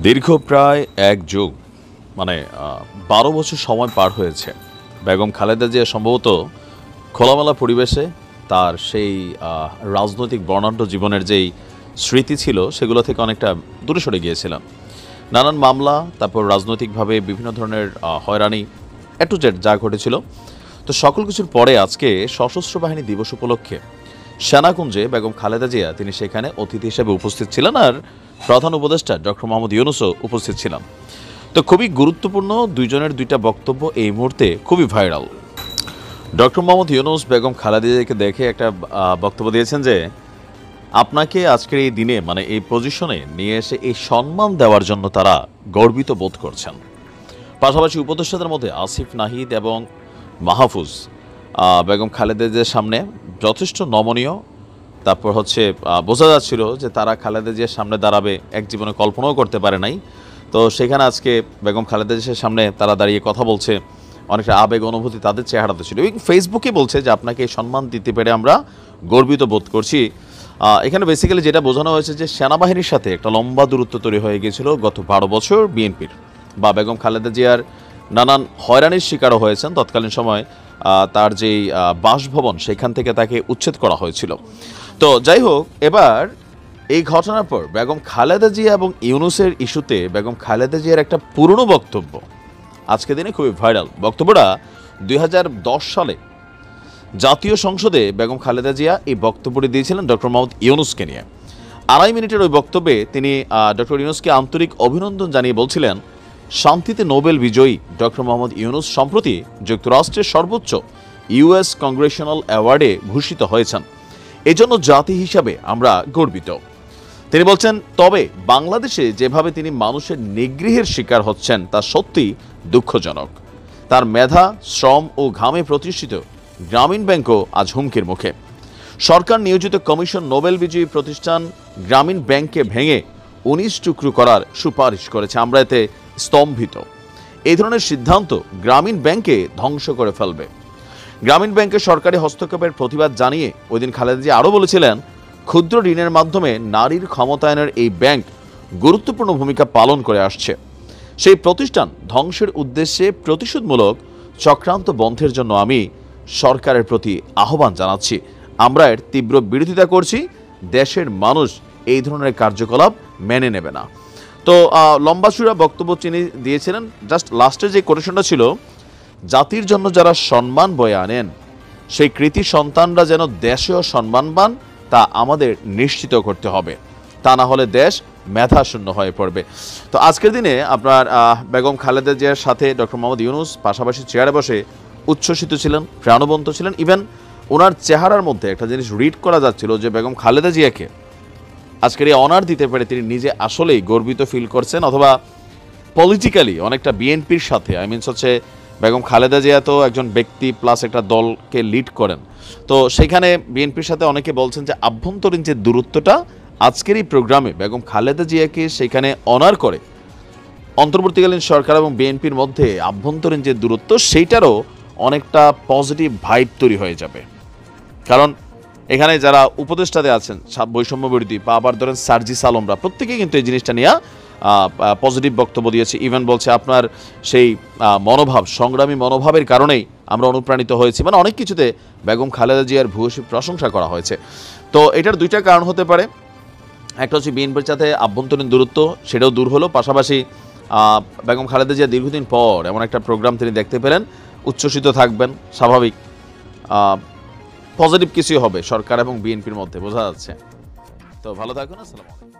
দীর্ঘ প্রায় এক যুগ মানে ১২ বছর সময় পার হয়েছে। বেগম খালেদা জিয়া সম্ভবত খোলামেলা পরিবেশে তার সেই রাজনৈতিক বর্ণাঢ্য জীবনের যেই স্মৃতি ছিল সেগুলো থেকে অনেকটা দূরে সরে গিয়েছিলেন। নানান মামলা, তারপর রাজনৈতিকভাবে বিভিন্ন ধরনের হয়রানি টু জেড যা ঘটেছিল, তো সকল কিছুর পরে আজকে সশস্ত্র বাহিনী দিবস উপলক্ষে সেনাকুঞ্জে বেগম খালেদা জিয়া তিনি সেখানে অতিথি হিসেবে উপস্থিত ছিলেন, আর প্রধান উপদেষ্টা ডক্টর মোহাম্মদ ইউনূসও উপস্থিত ছিলেন। তো খুবই গুরুত্বপূর্ণ দুইজনের দুইটা বক্তব্য এই মুহূর্তে খুবই ভাইরাল। ডক্টর মোহাম্মদ ইউনূস বেগম খালেদা জিয়াকে দেখে একটা বক্তব্য দিয়েছেন যে আপনাকে আজকের এই দিনে মানে এই পজিশনে নিয়ে এসে এই সম্মান দেওয়ার জন্য তারা গর্বিত বোধ করছেন। পাশাপাশি উপদেষ্টাদের মধ্যে আসিফ নাহিদ এবং মাহফুজ বেগম খালেদা জিয়ার সামনে যথেষ্ট নমনীয়। তারপর বোঝা যাচ্ছিল যে তারা খালেদা জিয়ার সামনে দাঁড়াবে এক জীবনে কল্পনাও করতে পারে নাই। তো সেখানে আজকে বেগম খালেদা জিয়ার সামনে তারা দাঁড়িয়ে কথা বলছে, অনেকটা আবেগ অনুভূতি তাদের চেহারাতে ছিল। এবং ফেসবুকে বলছে যে আপনাকে এই সম্মান দিতে পেরে আমরা গর্বিত বোধ করছি। এখানে বেসিক্যালি যেটা বোঝানো হয়েছে যে সেনাবাহিনীর সাথে একটা লম্বা দূরত্ব তৈরি হয়ে গিয়েছিল গত ১২ বছর বিএনপির, বা বেগম খালেদা জিয়ার নানান হয়রানির শিকারও হয়েছেন। তৎকালীন সময় তার যেই বাসভবন সেখান থেকে তাকে উচ্ছেদ করা হয়েছিল। তো যাই হোক, এবার এই ঘটনার পর বেগম খালেদা জিয়া এবং ইউনূসের ইস্যুতে বেগম খালেদা জিয়ার একটা পুরনো বক্তব্য আজকে দিনে খুবই ভাইরাল। বক্তব্যটা ২০১০ সালে জাতীয় সংসদে বেগম খালেদা জিয়া এই বক্তব্যটি দিয়েছিলেন ডক্টর মোহাম্মদ ইউনূসকে নিয়ে। ২.৫ মিনিটের ওই বক্তব্যে তিনি ডক্টর ইউনূসকে আন্তরিক অভিনন্দন জানিয়ে বলছিলেন, শান্তিতে নোবেল বিজয়ী ডক্টর মোহাম্মদ ইউনূস সম্প্রতি যুক্তরাষ্ট্রের সর্বোচ্চ ইউএস কংগ্রেশনাল অ্যাওয়ার্ডে ভূষিত হয়েছেন। এজন্য জাতি হিসাবে আমরা গর্বিত। তিনি বলছেন, তবে বাংলাদেশে যেভাবে তিনি মানুষের নিগৃহের শিকার হচ্ছেন তা সত্যি দুঃখজনক। তার মেধা, শ্রম ও ঘামে প্রতিষ্ঠিত গ্রামীণ ব্যাংকও আজ হুমকির মুখে। সরকার নিয়োজিত কমিশন নোবেল বিজয়ী প্রতিষ্ঠান গ্রামীণ ব্যাংককে ভেঙে ১৯ টুকরো করার সুপারিশ করেছে। আমরা এতে স্তম্ভিত। এই ধরনের সিদ্ধান্ত গ্রামীণ ব্যাংককে ধ্বংস করে ফেলবে। গ্রামীণ ব্যাংকের সরকারি হস্তক্ষেপের প্রতিবাদ জানিয়ে ওই দিন খালেদা জিয়া আরও বলেছিলেন, ক্ষুদ্র ঋণের মাধ্যমে নারীর ক্ষমতায়নের এই ব্যাংক গুরুত্বপূর্ণ ভূমিকা পালন করে আসছে। সেই প্রতিষ্ঠান ধ্বংসের উদ্দেশ্যে প্রতিশোধমূলক চক্রান্ত বন্ধের জন্য আমি সরকারের প্রতি আহ্বান জানাচ্ছি। আমরা এর তীব্র বিরোধিতা করছি। দেশের মানুষ এই ধরনের কার্যকলাপ মেনে নেবে না। তো লম্বাচূড়া বক্তব্য তিনি দিয়েছিলেন। জাস্ট লাস্টের যে কোটেশনটা ছিল, জাতির জন্য যারা সম্মান বয়ে আনেন সেই কৃতি সন্তানরা যেন দেশেও সম্মান পান তা আমাদের নিশ্চিত করতে হবে, তা না হলে দেশ মেধাশূন্য হয়ে পড়বে। তো আজকের দিনে আপনার বেগম খালেদা জিয়ার সাথে ডক্টর মোহাম্মদ ইউনূস পাশাপাশি চেয়ারে বসে উচ্ছ্বসিত ছিলেন, প্রাণবন্ত ছিলেন। ইভেন ওনার চেহারার মধ্যে একটা জিনিস রিড করা যাচ্ছিল যে বেগম খালেদা জিয়াকে আজকের এই অনার দিতে পেরে তিনি নিজে আসলেই গর্বিত ফিল করছেন, অথবা পলিটিক্যালি অনেকটা বিএনপির সাথে বেগম খালেদা জিয়া তো একজন ব্যক্তি প্লাস একটা দলকে লিড করেন। তো সেখানে বিএনপির সাথে অনেকে বলছেন যে আভ্যন্তরীণ যে দূরত্বটা আজকের এই প্রোগ্রামে বেগম খালেদা জিয়াকে সেখানে অনার করে অন্তর্বর্তীকালীন সরকার এবং বিএনপির মধ্যে আভ্যন্তরীণ যে দূরত্ব সেইটারও অনেকটা পজিটিভ ভাইব তৈরি হয়ে যাবে। কারণ এখানে যারা উপদেষ্টাতে আছেন বৈষম্য বিরোধী বা আবার ধরেন সার্জিস আলমরা প্রত্যেকেই কিন্তু এই জিনিসটা নিয়ে পজিটিভ বক্তব্য দিয়েছে। ইভেন বলছে আপনার সেই মনোভাব, সংগ্রামী মনোভাবের কারণেই আমরা অনুপ্রাণিত হয়েছি, মানে অনেক কিছুতে বেগম খালেদা জিয়ার ভূয়সী প্রশংসা করা হয়েছে। তো এটার দুইটা কারণ হতে পারে। একটা হচ্ছে বিএনপির সাথে আভ্যন্তরীণ দূরত্ব, সেটাও দূর হলো। পাশাপাশি বেগম খালেদা জিয়া দীর্ঘদিন পর এমন একটা প্রোগ্রাম তিনি দেখতে পেলেন, উচ্ছ্বসিত থাকবেন স্বাভাবিক। পজিটিভ কিছুই হবে সরকার এবং বিএনপির মধ্যে, বোঝা যাচ্ছে। তো ভালো থাকুন, আসসালামু আলাইকুম।